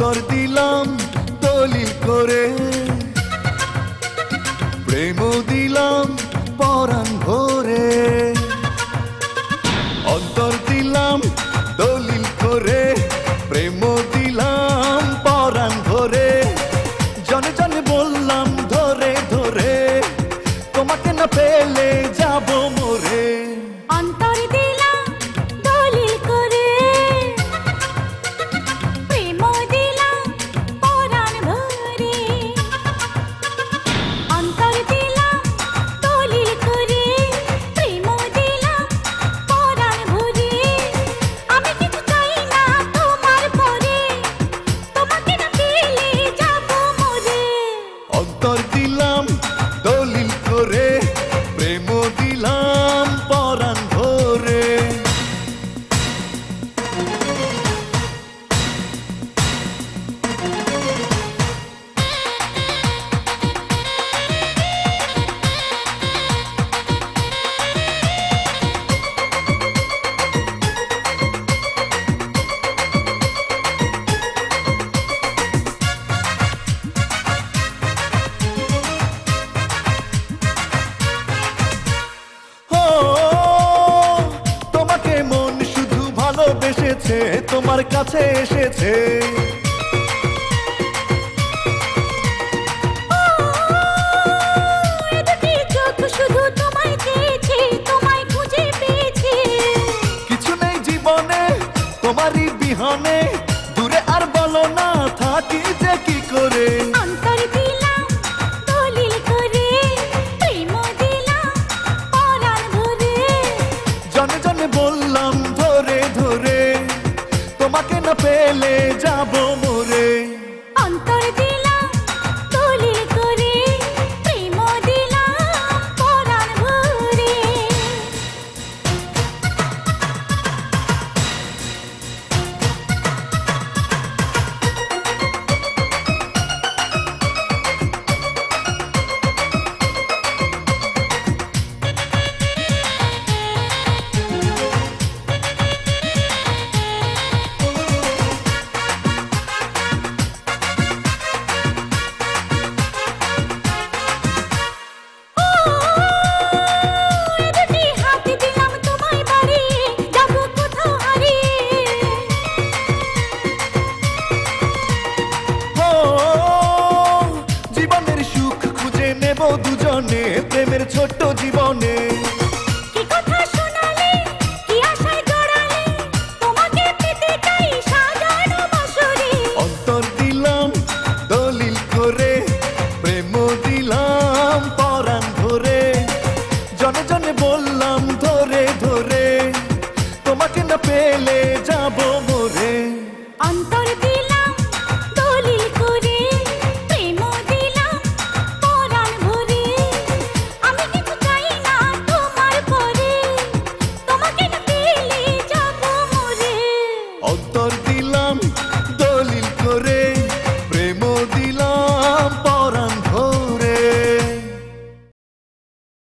অন্তর দিলাম দলিল করে, প্রেম দিলাম পরাণ ভরে। অন্তর দিলাম দলিল করে, প্রেম দিলাম পরাণ ভরে। জনে জনে বললাম ধরে ধরে, তোমাকে না পেলে যাব মরে। অন্তর দিলাম দলিল করে, প্রেম দিলাম পরাণ ভরে। অন্তর দিলাম দলিল করে, প্রেম দিলাম পরাণ ভরে। আমি কিছু চাই না তোমার পরে, তোমাকে না পেলে যাব মরে। অন্তর দিলাম দলিল করে, প্রেম দিলাম পরাণ ভরে। ভালোবেসেছে, তোমার কাছে এসেছে। শুধু তোমায় চেয়েছে, তোমায় খুঁজে পেয়েছে। কিছু নেই জীবনে তোমারই বিহনে, দূরে আর বলো না থাকি যে কি করে।